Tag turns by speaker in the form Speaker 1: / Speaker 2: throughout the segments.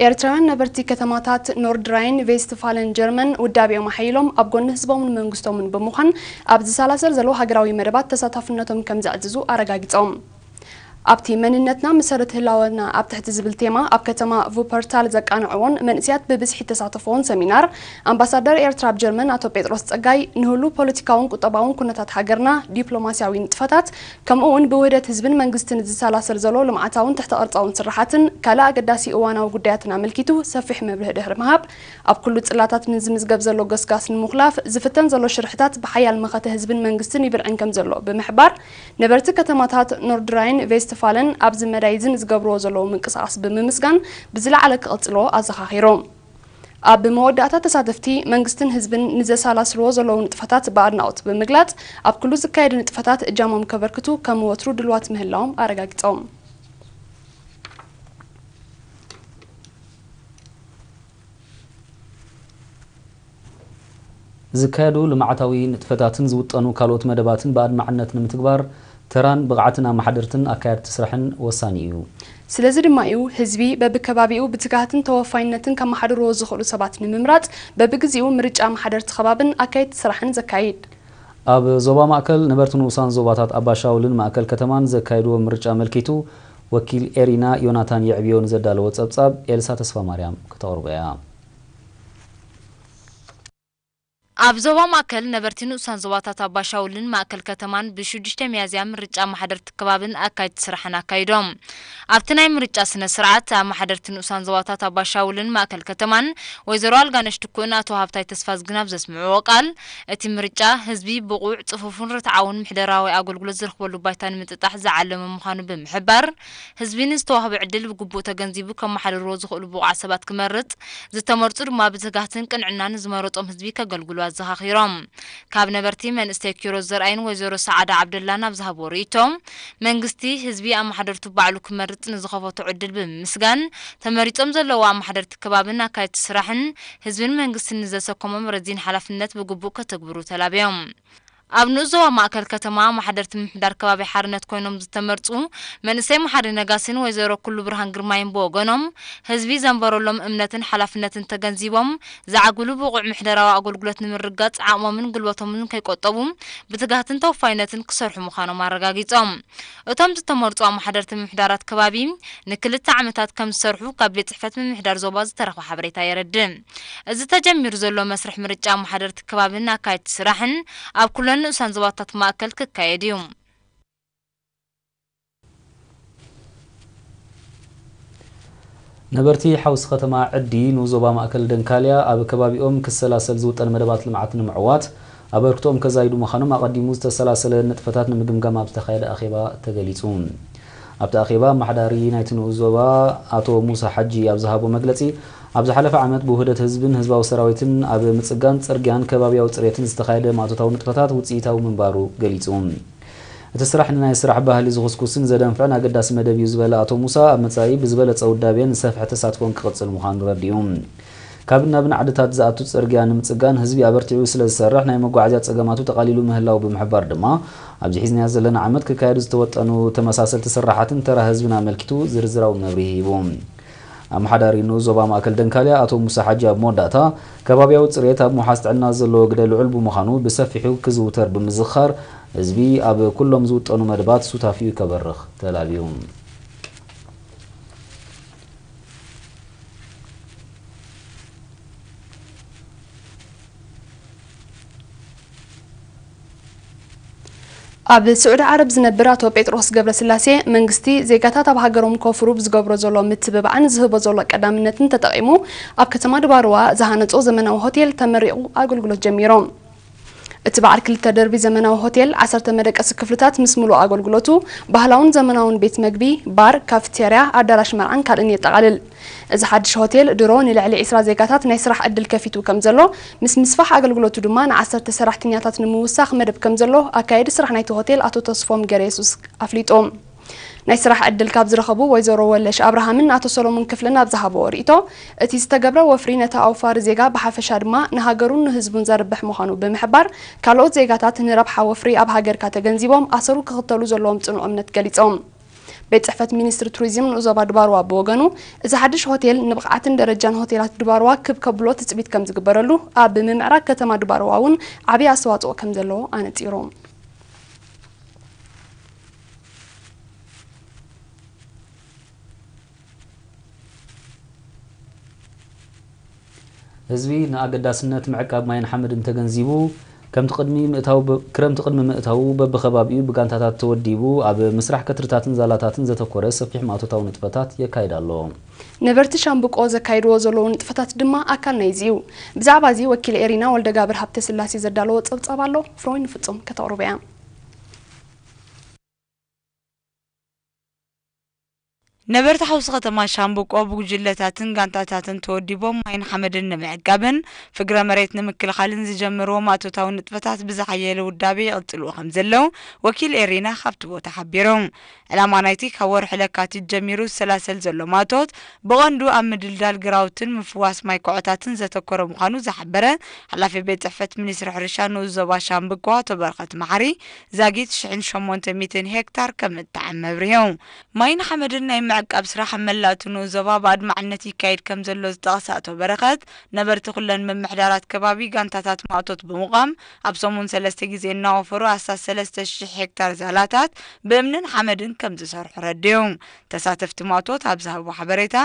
Speaker 1: ኤርትራውያን ነበርቲ ከተማታት ኖርድ ራይን ቬስትፋለን ጀርመን ውዳቤኦም ሓይሎም ኣብ ጎኒ ህዝቦምን መንግስቶምን ብምዃን ኣብ ዝሰላሰል ዘሎ ሃገራዊ መደባት ተሳታፍነቶም ከም ዘዕዝዙ ኣረጋጊጾም ኣብቲ መንነትና መሰረት ህላወና ኣብ ትሕቲ ዝብል ቴማ ኣብ ከተማ ቮፐርታል ዘቃንዕዎን መንእስያት ብብዝሒ ተሳተፈውን ሰሚናር ኣምባሳደር ኤርትራ ኣብ ጀርመን ኣቶ ጴጥሮስ ጸጋይ ንህሉ ፖለቲካውን ቁጠባውን ኩነታት ሃገርና ዲፕሎማስያዊ ንጥፈታት ከምኡውን ብውህደት ህዝብን መንግስትን ዝሰላሰል ዘሎ ልምዓታውን ትሕቲ ቅርጻውን ስራሓትን ካልእ ኣገዳሲ እዋናዊ ጉዳያትን ኣመልኪቱ ሰፊሕ መብርሂ ድሕሪ ምሃብ ኣብ ኩሉ ጽላታት ንዝምዝገብ ዘሎ ገስጋስ ንምኽላፍ ዝፍተን ዘሎ ሽርሕታት ብሓያል መኸተ ህዝብን መንግስትን ይብልዕን ከም ዘሎ ብምሕባር ነበርቲ ከተማታት ኖርድ ራይን ቬስትፋለን ኣብዚ መዳይዝን ዝገብርዎ ዘለዉ ምንቅስቓስ ብምምስጋን ብዝለዓለ ክቕጽልዎ ኣዘኻኺሮም ኣብ መወዳእታ ተሳተፍቲ መንግስትን ህዝብን ንዘሰላስልዎ ዘለዉ ንጥፈታት ብኣድናቆት ብምግላጽ ኣብ ኩሉ ዝካየድ ንጥፈታት እጃሞም ከበርክቱ ከም ወትሩ ድልዋት ምህላዎም ኣረጋጊጾም
Speaker 2: ዝካየዱ ልምዓታዊ ንጥፈታትን ዝውጠኑ ካልኦት መደባትን ብኣድማዕነት ንምትግባር ተራን ብቕዓትን ኣማሓደርትን ኣካየድቲ ስራሕን ወሳኒ እዩ
Speaker 1: ስለዚ ድማ እዩ ህዝቢ በብከባቢኡ ብትጋህትን ተወፋይነትን ከመሓድርዎ ዝኽእሉ ሰባት ንምምራጽ በብግዚኡ ምርጫ ማሓደርቲ ከባብን ኣካየድቲ ስራሕን ዘካይድ
Speaker 2: ኣብ ዞባ ማእከል ነበርቲ ንኡሳን ዞባታት ኣባሻውልን ማእከል ከተማን ዘካይድዎ ምርጫ መልኪቱ ወኪል ኤሪና ዮናታን የዕብዮን ዘዳለወ ጸብጻብ ኤልሳ ተስፋ ማርያም ከተቕርቦ እያ
Speaker 3: ኣብ ዞባ ማእከል ነበርቲ ንኡሳን ዞባታት ኣባሻውልን ማእከል ከተማን ብ6 ሚያዝያ ምርጫ ማሕደርቲ ከባብን ኣካይድቲ ስራሕን ኣካይዶም ኣብቲ ናይ ምርጫ ስነ ስርዓት ኣብ ማሕደርቲ ንኡሳን ዞባታት ኣባሻውልን ማእከል ከተማን ወይዘሮ ኣልጋነሽ ድኩን ኣቶ ሃብታይ ተስፋ ዝግናብ ዘስምዕዎ ቃል እቲ ምርጫ ህዝቢ ብቑዕ ጽፉፍን ርትዓውን ምሕደራዊ ኣገልግሎት ዝረኽበሉ ባይታ ንምጥጣሕ ዝዓለመ ምዃኑ ብምሕባር ህዝቢ ንዝተዋህበ ዕድል ብግቡእ ተገንዚቡ ከመሓድርዎ ዝኽእሉ ብቑዓት ሰባት ክመርጽ ዝተመርጹ ድማ ብትጋህትን ቅንዕናን ዝመረጦም ህዝቢ ከገልግሉ ዘኻኺሮም ካብ ነበርቲ መንእሰይ ኪሮስ ዘርአይን ወይዘሮ ሰዓዳ ዓብደላ ናብ ዝሃብዎ ርእይቶም መንግስቲ ህዝቢ ኣማሓደርቱ ባዕሉ ክመርጽ ንዝኸፈቶ ዕድል ብምስጋን ተመሪጾም ዘለዉ ኣማሓደርቲ ከባብን ኣካየድቲ ስራሕን ህዝብን መንግስትን ንዘሰከሞም ረዚን ሓላፍነት ብግቡእ ከተግብሩ ተላብዮም ኣብ ንዞባ ማእከል ከተማ ማሕደርቲ ምሕዳር ከባቢ ሓርነት ኮይኖም ዝተመርጹ መንእሰይ መሓሪ ነጋስን ወይዘሮ ኩሉ ብርሃን ግርማይን ብወገኖም ህዝቢ ዘንበረሎም እምነትን ሓላፍነትን ተገንዚቦም ዝዓግሉ ብቑዕ ምሕደራዊ ኣገልግሎት ንምርጋጽ ዓቕሞምን ጉልበቶምን ከይቆጠቡ ብትጋህትን ተወፋይነትን ክሰርሑ ምዃኖም ኣረጋጊጾም እቶም ዝተመርጹ ማሕደርቲ ምሕዳራት ከባቢ ንክልተ ዓመታት ከም ዝሰርሑ ካብ ቤት ጽሕፈት ምሕዳር ዞባ ዝተረኽበ ሓበሬታ የረድእ እዚ ተጀሚሩ ዘሎ መስርሕ ምርጫ ማሕደርቲ ከባብን ኣካየድቲ ስራሕን ኣብ ኩለን ንኡሳን ዞባታት ማእከል ክካየድ እዩ
Speaker 2: ነበርቲ ሓውስ ከተማ ዕዲ ንዞባ ማእከል ደንካልያ ኣብ ከባቢኦም ክሰላሰል ዝውጠን መደባት ልምዓት ንምዕዋት ኣበርክቶም ከዛይዱ ምዃኖም ኣቐዲሙ ዝተሰላሰለ ንጥፈታት ንምግምጋም ኣብ ዝተኻየደ ኣኼባ ተገሊጹ ኣብቲ ኣኼባ ማሕዳሪ ናይቲ ዞባ ኣቶ ሙሳ ሓጂ ኣብ ዝሃቦ መግለጺ ኣብ ዝሓለፈ ዓመት ብውህደት ህዝብን ህዝባዊ ሰራዊትን ኣብ ምጽጋን ጽርግያን ከባቢያዊ ጽሬትን ዝተኻየደ ማእቶታዊ ንጥፈታት ውጽኢታዊ ምንባሩ ገሊጹ እቲ ስራሕ ንናይ ስራሕ ባህሊ ዝኽስኩስን ዘደንፍዕን ኣገዳሲ መደብ እዩ ዝበለ ኣቶ ሙሳ ኣብ መጻኢ ብዝበለጸ ውዳቤን ሰፍሐ ተሳትፎን ክቕጽል ምዃኑ ረዲኡ ካብ ናብ ዓድታት ዝኣቱ ጽርግያ ንምጽጋን ህዝቢ ኣበርቲዑ ስለ ዝሰርሕ ናይ መጓዓዝያ ጸገማቱ ተቓሊሉ ምህላው ብምሕባር ድማ ኣብዚ ሒዝና ዘለና ዓመት ክካየዱ ዝተወጠኑ ተመሳሰልቲ ስራሓትን ተራ ህዝብን ኣመልኪቱ ዝርዝራዊ መብርሂ ሂቡ ኣማሓዳሪ ዞባ ማእከል ደንካልያ ኣቶ ሙሳ ሓጂ ኣብ መወዳእታ ከባቢያዊ ጽሬት ኣብ ምሓዝ ጥዕና ዘለዎ ግደ ልዑል ብምዃኑ ብሰፊሑ ክዝውተር ብምዝኻር ህዝቢ ኣብ ኩሎም ዝውጠኑ መደባት ሱታፊኡ ከበርኽ ተላልዩ
Speaker 1: ኣብ سعود عرب ዝነብር ኣቶ ጴጥሮስ ገብረስላሴ መንግስቲ ዜጋታት ኣብ ሃገሮም ኮፍሩ ዝገብሮ ዘሎ ምትብባዕን ዝህቦ ዘሎ ቀዳምነትን ተጠቂሙ ኣብ ከተማ ድባርዋ ዝሃነጾ ዘመናዊ ሆቴል ተመሪቑ ኣገልግሎት ጀሚሮም እቲ በዓል ክልተ ደርቢ ዘመናዊ ሆቴል 10 መደቀሲ ክፍልታት ምስ ሙሉእ ኣገልግሎቱ ባህላውን ዘመናውን ቤት መግቢ ባር ካፍቴርያ ኣዳራሽ መርዓን ካልእን የጠቓልል እዚ ሓድሽ ሆቴል ድሮ ንልዕሊ 20 ዜጋታት ናይ ስራሕ ዕድል ከፊቱ ከም ዘሎ ምስ ምስፋሕ ኣገልግሎቱ ድማ ን10 ሰራሕተኛታት ንምውሳኽ መደብ ከም ዘሎ ኣካይዲ ስራሕ ናይቲ ሆቴል ኣቶ ተስፎም ገሬሱስ ኣፍሊጦም ናይ ስራሕ ዕድል ካብ ዝረኸቡ ወይዘሮ ወለሽ አብርሃምን ኣቶ ሰሎሞን ክፍልን ኣብ ዝሃበው ርእቶ እቲ ዝተገብረ ወፍሪ ነታ ኣውፋር ዜጋ ብሓፈሻ ድማ ንሃገሩን ንህዝቡን ዘርብሕ ምዃኑ ብምሕባር ካልኦት ዜጋታት ንረብሓ ወፍሪ ኣብ ሃገርካ ተገንዚቦም ኣሰሩ ክኽተሉ ዘለዎም ጽኑዕ እምነት ገሊጾም ቤት ጽሕፈት ሚኒስትሪ ቱሪዝም ዞባ ድባርዋ በወገኑ እዚ ሓድሽ ሆቴል ንብቕዓትን ደረጃን ሆቴላት ድባርዋ ክብከብሎ ትጽቢት ከም ዝግበረሉ ኣብ ምምዕራብ ከተማ ድባርዋ እውን ዓብይ ኣስተዋጽኦ ከም ዘለዎ ኣነጺሮም
Speaker 2: ህዝቢ ንኣገዳስነት ምዕቃብ ማይን ሓመድን ተገንዚቡ ከምቲ ቅድሚ ምእታው በብኸባቢኡ ብጋንታታት ተወዲቡ ኣብ ምስራሕ ከትርታትን ዛላታትን ዘተኮረ ሰፊሕ ማእቶታዊ ንጥፈታት የካይድ ኣሎ
Speaker 1: ነበርቲ ሻምብቆ ዘካይድዎ ዘለዉ ንጥፈታት ድማ ኣካል ናይዚዩ ብዛዕባ እዚ ወኪል ኤሪና ወልደጋብር ሃብተ ስላሴ ዘዳለዎ ፀብፀብ ኣሎ ፍሮይን ፍጹም ከተቕርቡ እያ
Speaker 4: ነበርቲ ሓውሲ ከተማ ሻምብቆ ብጉጅለታትን ጋንታታትን ተወዲቦም ማይን ሓመድን ንምዕጋብን ፍግረ መሬት ንምክልኻልን ዝጀመርዎ ማእቶታዊ ንጥፈታት ብዝሓየለ ውዳቤ ይቕጽልዎ ከም ዘለው ወኪል ኤሪና ካብቲ ቦታ ሓቢሮም ዕላማ ናይቲ ካብ ወርሒ ለካቲት ጀሚሩ ዝሰላሰል ዘሎ ማእቶት ብቐንዱ ኣብ ምድልዳል ግራውትን ምፍዋስ ማይ ኩዕታትን ዘተኮረ ምዃኑ ዝሓበረ ሓላፊ ቤት ጽሕፈት ሚኒስትሪ ሕርሻ ንኡስ ዞባ ሻምብቆ ኣቶ በረኸት መዓሪ ዛጊት 800 ሄክታር ከም እትዓመ ኣብርሆም ማይን ሓመድን ናይ ምዕቃብ ስራሕ መላእቱ ንኡስ ዞባ ብኣድማዕነት ይካየድ ከም ዘሎ ዝጠቕሰ ኣቶ በረኸት ነበርቲ ኩለን ምምሕዳራት ከባቢ ጋንታታት ማእቶት ብምቋም ኣብ ሰሙን 3 ግዜ እናወፈሩ ኣሳስ 3000 ሄክታር ዛላታት ብእምንን ሓመድን ከም ዝሰርሑ ረድዮም ተሳተፍቲ ማእቶት ኣብ ዝሃብዎ ሓበሬታ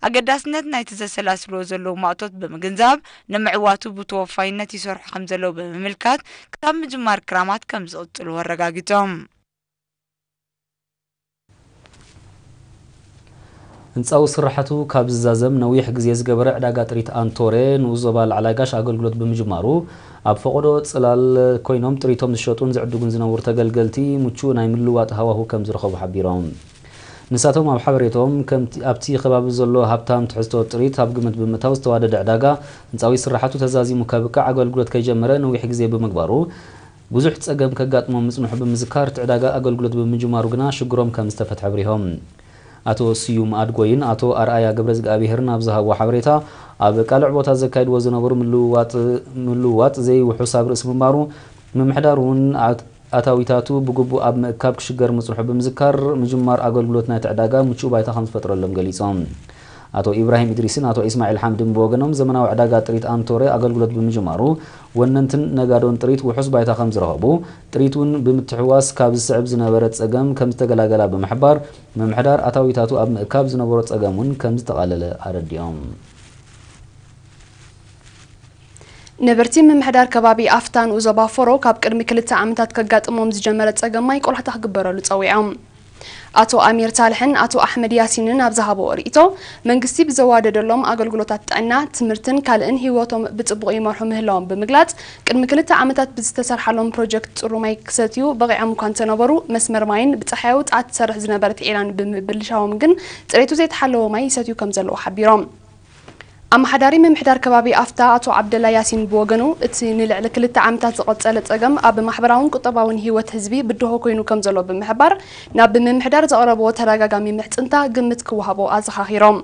Speaker 4: ኣገዳስነት ናይቲ ዘሰላስልዎ ዘለዉ ማእቶት ብምግንዛብ ንምዕዋቱ ብተወፋይነት ይሰርሑ ከም ዘለዉ ብምምልካት ክሳብ ምጅማር ክራማት ከም ዝቕጽልዎ ኣረጋጊፆም
Speaker 2: ህንፃዊ ስራሕቱ ካብ ዝዛዘም ነዊሕ ግዜ ዝገበረ ዕዳጋ ጥሪት አንቶሬ ንኡስ ዞባ ላዕላይ ጋሽ ኣገልግሎት ብምጅማሩ ኣብ ፈቆዶ ጽላል ኮይኖም ጥሪቶም ዝሸጡን ዝዕድጉን ዝነብሩ ተገልገልቲ ምቹእ ናይ ምልዋጥ ሃዋህው ከም ዝረኸቡ ሓቢሮም ንሳቶም ኣብ ሓበሬቶም ኣብቲ ከባቢ ዘሎ ሃብታም ትሕዝቶ ጥሪት ኣብ ግምት ብምእታው ዝተዋደደ ዕዳጋ ህንፃዊ ስራሕቱ ተዛዚሙ ከብቃዕ ኣገልግሎት ከይጀመረ ነዊሕ ግዜ ብምግባሩ ብዙሕ ፀገም ከጋጥሞም ምጽንሑ ብምዝካር እቲ ዕዳጋ ኣገልግሎት ብምጅማሩ ግና ሽግሮም ከም ዝተፈትሐ ኣብሪሆም አቶ ስዩም አድጎይን አቶ አርአያ ገብረ እግዚአብሔርን ኣብዛሃው ሓበሬታ ኣብ ቃልዕ ቦታ ዘካይድዎ ዝነበሩ ምልዋጥ ዘይ ውሑሳብ ርእስ ምማሩ ምምሕዳሩን ኣታዊታቱ ብግቡእ ኣብ ምእካብ ክሽገር ምጽንሑ ብምዝካር ምጅማር ኣገልግሎት ናይ ዕዳጋ ምቹእ ባይታ ከም ዝፈጥረሎም ገሊጾም አቶ ኢብራሂም ኢድሪስን አቶ ኢስማኤል ሐምድን በወገኖም ዘመናዊ ዕዳጋ ጥሪት አንቶሬ አገልግሎት ብምጅማሩ ወነንትን ነጋዶን ጥሪት ውሑስ ባይታ ከም ዝረኸቡ ጥሪቱን ብምትሕዋስ ካብ ዝስዕብ ዝነበረ ጸገም ከም ዝተገላገላ ብምሕባር ምምሕዳር ኣታዊታቱ ኣብ ምእካብ ዝነበሮ ጸገሙን ከም ዝተቃለለ ኣረዲኦም
Speaker 1: ነበርቲ ምምሕዳር ከባቢ ኣፍታን ዞባ ፎሮ ካብ ቅድሚ 2 ዓመታት ከጋጥሞም ዝጀመረ ጸገም ማይ ቆልሕታ ክግበረሉ ጸዊዖም አቶ አሚር ሳልሕን አቶ አሕመድ ያሲንን ኣብዛሃቦ ርኢቶ መንግስቲ ብዘዋደደሎም ኣገልግሎታት ጥዕና ትምህርትን ካልእን ህይወቶም ብጽቡቕ ይመርሑ ምህላዎም ብምግላጽ ቅድሚ 2 ዓመታት ብዝተሰርሓሎም ፕሮጀክት ጽሩማይ ክሰትዩ በቂዖም እኳ እንተነበሩ መስመር ማይን ብፀሓያዊ ጣት ሰርሕ ዝነበረት ዒላን ብምብልሻዎም ግን ጽሬቱ ዘይተሓለወ ማይ ይሰትዩ ከም ዘለዎ ሓቢሮም ኣማሓዳሪ ምምሕዳር ከባቢ ኣፍታ አቶ ዓብደላ ያሲን በወገኑ እቲ ንልዕሊ 2 ዓመታት ዝቐጸለ ጸገም ኣብ ማሕበራውን ቁጠባውን ህይወት ህዝቢ ብድሆ ኮይኑ ከም ዘሎ ብምሕባር ናብ ምምሕዳር ዘቕረብዎ ተረጋጋሚ ምሕጽንታ ግምት ክወሃቦ ኣዘኻኺሮም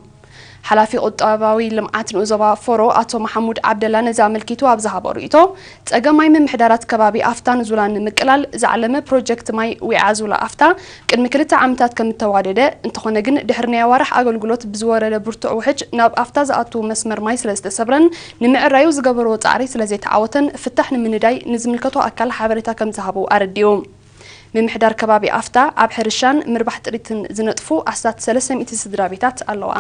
Speaker 1: ሓላፊ ቁጠባዊ ልምዓት ንኡዞባ ፎሮ አቶ መሐሙድ ዓብደላ ነዛ መልኪቱ ኣብዛሃቦ ርኢቶ ጸገማይ ምምሕዳራት ከባቢ ኣፍታን ዙላን ንምቅላል ዝዓለመ ፕሮጀክት ማይ ዊዓዙላ ኣፍታ ቅድሚ 2 ዓመታት ከም ተዋደደ እንተኾነ ግን ድሕሪ ናይ ኣዋርሕ ኣገልግሎት ብዝወረደ ብርቱዕ ውሕጅ ናብ ኣፍታ ዝኣቱ መስመር ማይ ስለዝተሰብረን ንምዕራዩ ዝገበርዎ ጻዕሪ ስለዘይተዓወተን ፍታሕ ንምንዳይ ንዝምልከቶ ኣካል ሓበሬታ ከም ዝሃቡ ኣረዲዩ ምምሕዳር ከባቢ ኣፍታ ኣብ ሕርሻን ምርባሕ ጥሪትን ዝነጥፉ ኣስታት 300 ስድራ ቤታት ኣለዋ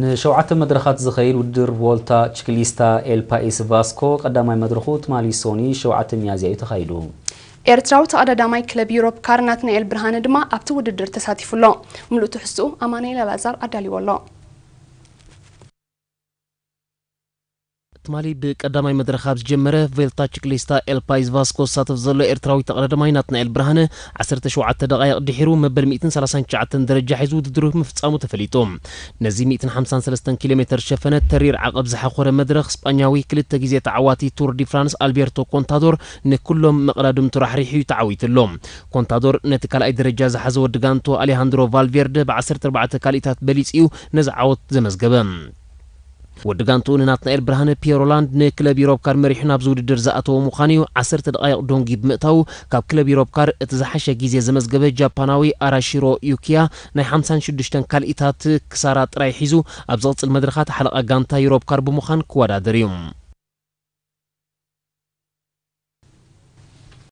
Speaker 2: ንሸውዓተ መድረኻት ዝኸይድ ውድድር ቮልታ ቺክሊስታ ኤል ፓኢስ ቫስኮ ቀዳማይ መድረኹ ትማሊ ሶኒ 7 ሚያዝያ ተኻይዱ
Speaker 1: ኤርትራዊ ተቀዳዳማይ ክለብ ዩሮፕ ካርናትናኤል ብርሃነ ድማ ኣብቲ ውድድር ተሳቲፉሎ ሙሉእ ትሕዝኡ ኣማኑኤል ላዛር ኣዳሊወሎ
Speaker 5: ትማሊ በቀዳማይ መድረኻት ጀመረ ቮልታ ቺክሊስታ ኤል ፓኢስ ቫስኮ ሳተፍ ዘሎ ኤርትራዊ ተቀዳዳማይ ናትናኤል ብርሃነ 17 ደቂቃ ድሒሩ መበል 139 ደረጃ ሒዙ ውድድሩ ምፍጻሙ ተፈሊጦም ነዚ 153 ኪሎ ሜትር ሸፈነ ተሪር ዓቀብ ዝሓቆረ መድረኽ ስጳኛዊ 2 ግዜ ተዓዋቲ ቱር ዲ ፍራንስ አልቤርቶ ኮንታዶር ንኩሎም መቅዳድም ተራሕሪሑ ተዓዊትሎም ኮንታዶር ነቲ ካልኣይ ደረጃ ዝሓዘ ወዲ ጋንቶ አሌሃንድሮ ቫልቬርደ ብ14 ካልኢታት በሊጽዩ ነዚ ዓወት ዘመዝገበ ወዲ ጋንቱ ናትናኤል ብርሃነ ፒየሮላንድ ንክለብ ዩሮፕ ካር መሪሕና ኣብዚ ውድድር ዝኣተወ ምዃኑ 10 ደቂቕ ዶንጊ ብምእታው ካብ ክለብ ዩሮፕ ካር እቲ ዝሓሸ ግዜ ዘመዝገበ ጃፓናዊ አራሺሮ ዩኪያ ናይ 56 ካልኢታት ክሳራ ጥራይ ሒዙ ኣብ ዝቕፅል መድረኻት ሓለቓ ጋንታ ዩሮፕ ካር ብምዃን ክወዳደር እዩ